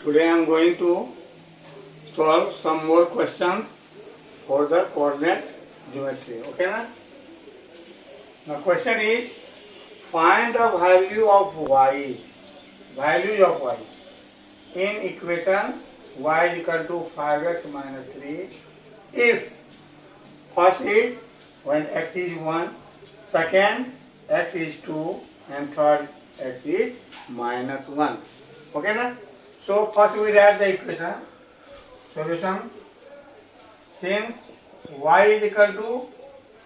Today I am going to solve some more questions for the coordinate geometry. Okay, na? Now question is, find the value of y. Values of y in equation y is equal to 5x minus 3 if first is when x is 1, second x is 2 and third x is minus 1. Okay, na? So first we write the equation. Solution. Since y is equal to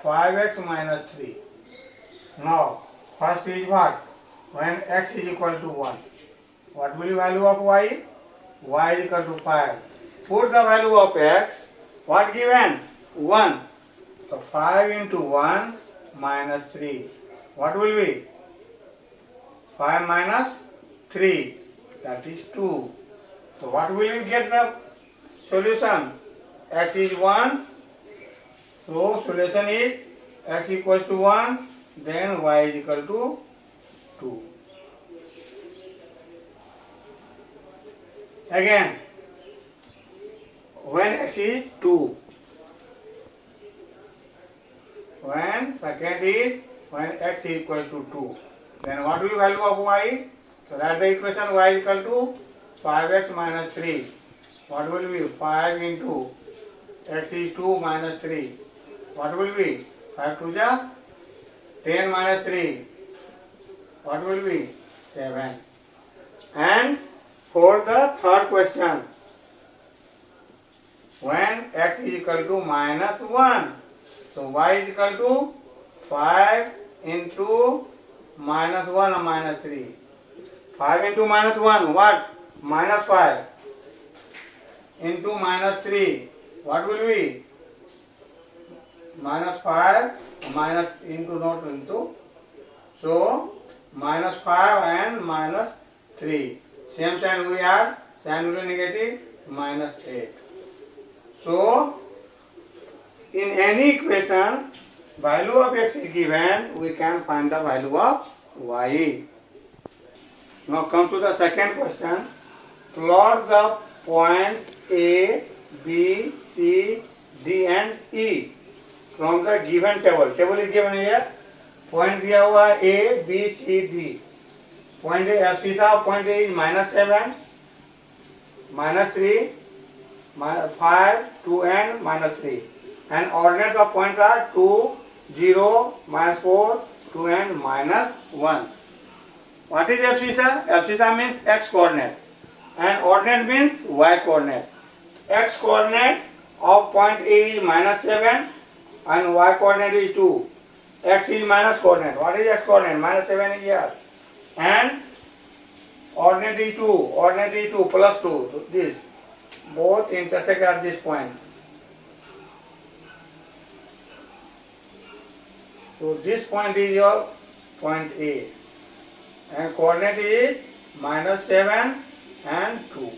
5x minus 3. Now first is what? When x is equal to 1. What will be value of y? Y is equal to 5. Put the value of x. What given? 1. So 5 into 1 minus 3. What will be? 5 minus 3. That is 2. So what will you get the solution? X is 1. So solution is x equals to 1. Then y is equal to 2. Again, when x is 2. When second is when x is equal to 2. Then what will be value of y? So that's the equation y is equal to 5x minus 3. What will be? 5 into x is 2 minus 3. What will be? 5 to the 10 minus 3. What will be? 7. And for the third question, when x is equal to minus 1. So y is equal to 5 into minus 1 or minus 3. 5 into minus 1, what? Minus 5 into minus 3. What will be? Minus 5 minus into not into. So minus 5 and minus 3. Same sign we add, sign will be negative, minus 8. So in any equation, value of x is given, we can find the value of y. Now come to the second question. Plot the points A, B, C, D and E from the given table. Table is given here. Point दिया हुआ है A, B, C, D. Point A, सीधा point A is minus 7, minus 3, minus 5, 2 and minus 3. And ordinates of points are 2, 0, minus 4, 2 and minus 1. What is abscissa? Abscissa means x coordinate and ordinate means y coordinate. X coordinate of point A is minus 7 and y coordinate is 2. X is minus coordinate. What is x coordinate? Minus 7 is here. And ordinate is 2. Ordinate is 2 plus 2. So this. Both intersect at this point. So this point is your point A. And coordinate is minus 7 and 2.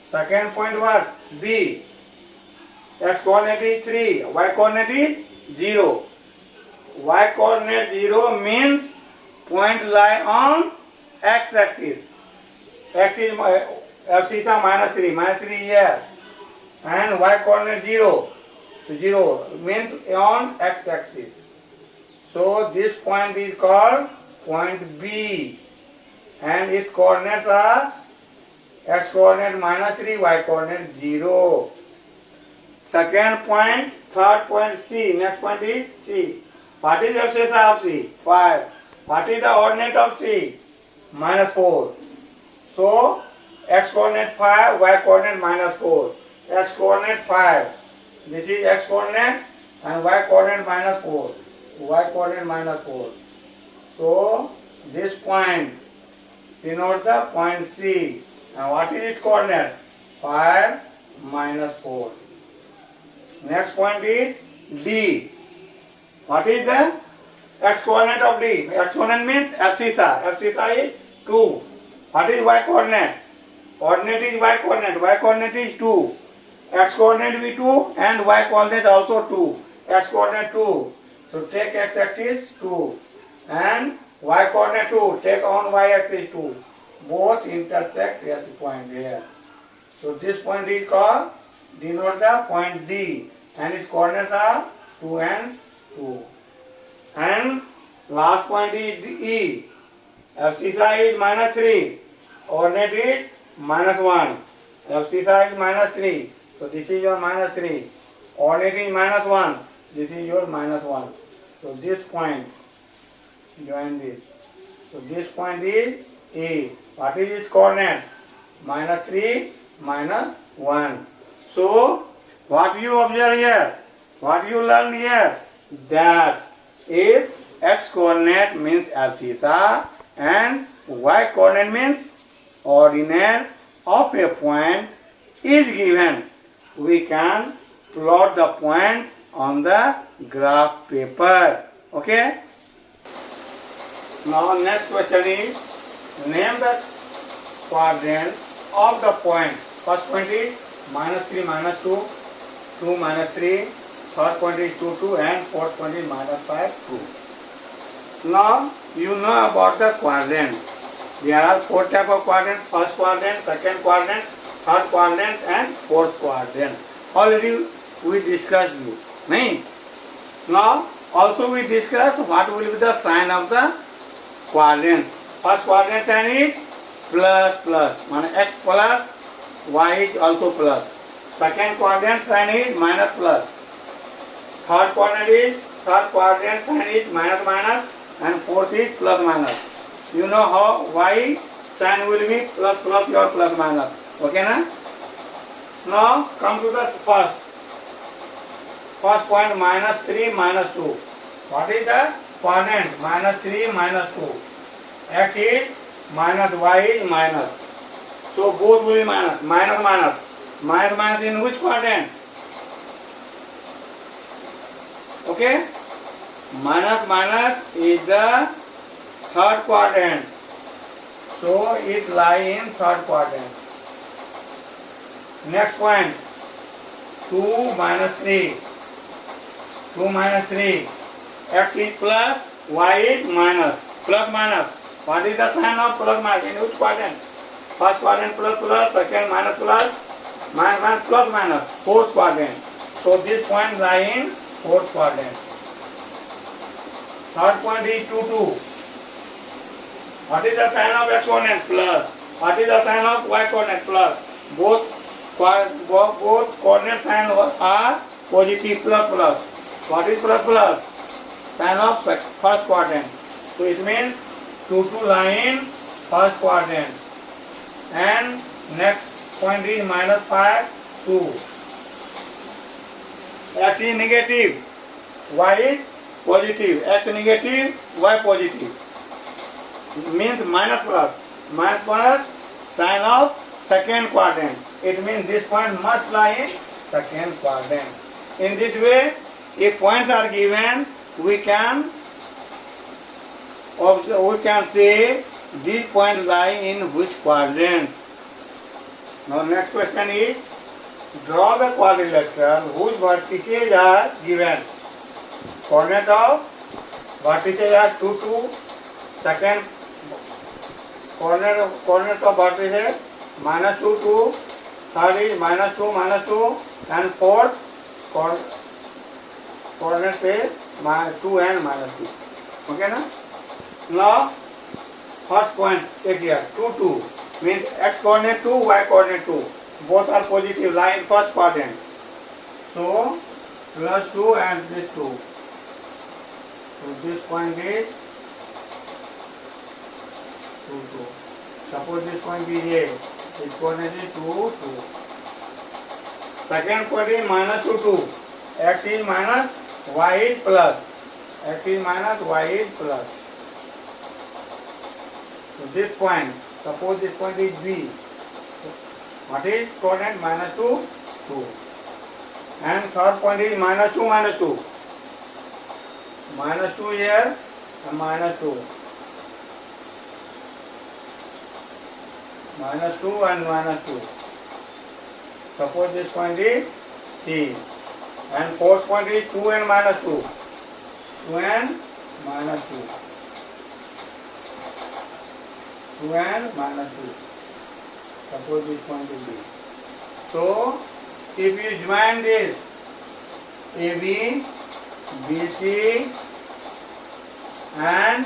Second point what? B. X coordinate is 3. Y coordinate is 0. Y coordinate 0 means point lie on x axis. X is abscissa minus 3. Minus 3 here. And y coordinate 0. So 0 means on x axis. So this point is called point B. And its coordinates are x coordinate minus 3, y coordinate 0. Second point, third point C. Next point is C. What is the abscissa of C? 5. What is the ordinate of C? Minus 4. So x coordinate 5, y coordinate minus 4. X coordinate 5. This is x coordinate and y coordinate minus 4. Y coordinate minus 4. So this point denotes the point C. And what is its coordinate? 5 minus 4. Next point is D. What is the x coordinate of D? X coordinate means abscissa. Abscissa is 2. What is y coordinate? Coordinate is y coordinate. Y coordinate is 2. X coordinate will be 2 and y coordinate also 2. X coordinate 2. So take x axis 2 and y coordinate 2. Take on y axis 2. both intersect at the point here. So this point is called, denote the point D, and its coordinates are 2 and 2. And last point is E. Abscissa is minus 3. Coordinate is minus 1. Abscissa is minus 3. So this is your minus 3. Coordinate is minus 1. This is your minus 1. So this point, join this. So this point is E. What is its coordinate? Minus 3, minus 1. So what you observe here? What you learn here? That if x coordinate means abscissa and y coordinate means ordinate of a point is given, we can plot the point on the graph paper. Okay? Now next question is, name the quadrant of the point. First point is minus 3, minus 2, 2, minus 3, third point is 2, 2, and fourth point is minus 5, 2. Now you know about the quadrant. There are 4 types of quadrants: first quadrant, second quadrant, third quadrant, and fourth quadrant. Already we discussed you. Nahin? Now also we discussed what will be the sign of the quadrant. First quadrant sign is plus plus, means x plus y is also plus. Second quadrant sign is minus plus. Third quadrant sign is minus minus, and fourth is plus minus. You know how y sign will be plus plus or plus minus. Okay na? Now come to the first point, minus 3, minus 2. What is the quadrant? Minus 3, minus 2. X is minus, y is minus. So both will be minus. Minus minus. Minus minus in which quadrant? Okay? Minus minus is the third quadrant. So it lies in third quadrant. Next point, 2 minus 3. 2 minus 3. X is plus, y is minus. Plus minus. What is the sign of plus minus? In which quadrant? First quadrant plus plus, second minus plus, minus minus plus minus. Fourth quadrant. So this point lies in fourth quadrant. Third point is 2, 2. What is the sign of x coordinate? Plus. What is the sign of y coordinate? Plus. Both coordinate signs are positive, plus plus. What is plus plus? Sign of first quadrant. So it means 2, 2 lie in first quadrant. And next point is minus 5, 2. X is negative, y is positive. X negative, y positive. It means minus plus. Minus plus, sign of second quadrant. It means this point must lie in second quadrant. In this way, if points are given, we can say these points lie in which quadrant. Now next question is, draw the quadrilateral whose vertices are given. Coordinate of vertices are 2, 2. Second coordinate of vertices minus 2, 2. Third is minus 2, minus 2. And fourth coordinate is 2 and minus 2. Okay na? Now first point take here 2, 2 means x coordinate 2, y coordinate 2. Both are positive, lie in first quadrant. So plus 2 and this 2. So this point is 2, 2. Suppose this point is A. This coordinate is 2, 2. Second point is minus 2, 2. X is minus, y is plus. X is minus, y is plus. So this point, suppose this point is B. What is coordinate? Minus 2, 2. And third point is minus 2, minus 2. Minus 2 here and minus 2. Minus 2 and minus 2. Suppose this point is C. And fourth point is 2 and minus 2. 2 and minus 2. 2 and minus 2. Suppose this point is B. So, if you join this AB, BC and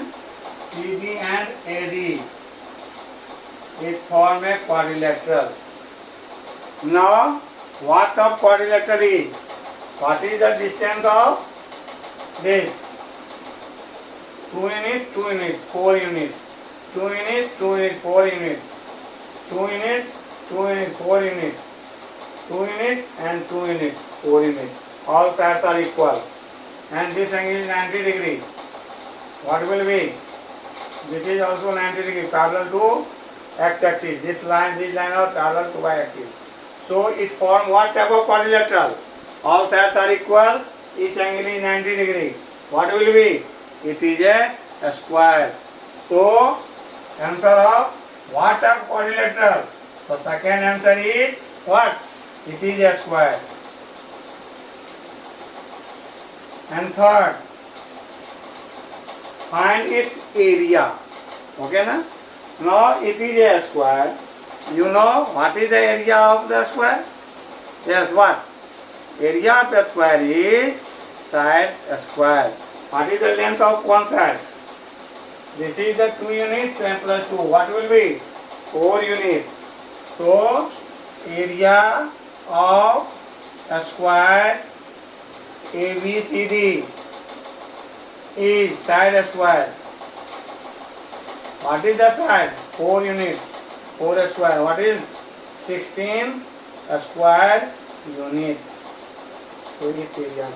CD and AD, it forms a quadrilateral. Now, what of quadrilateral is? What is the distance of this? 2 units, 2 units, 4 units, 2 units, 2 units, 4 units, 2 units, 2 units, 4 units, 2 units and 2 units, 4 units. All sides are equal. And this angle is 90 degree. What will be? This is also 90 degree, parallel to x-axis. This line are parallel to y-axis. So it forms what type of quadrilateral? All sides are equal. Each angle is 90 degree. What will be? It is a square. So answer of what type of quadrilateral? So second answer is what? It is a square. And third, find its area. Okay na? Now it is a square. You know what is the area of the square? Yes, what? Area of the square is side square. What is the length of one side? This is the 2 units, 10 plus 2. What will be? 4 units. So, area of a square ABCD is side square. What is the side? 4 units. 4 square. What is 16 square unit? So, this area.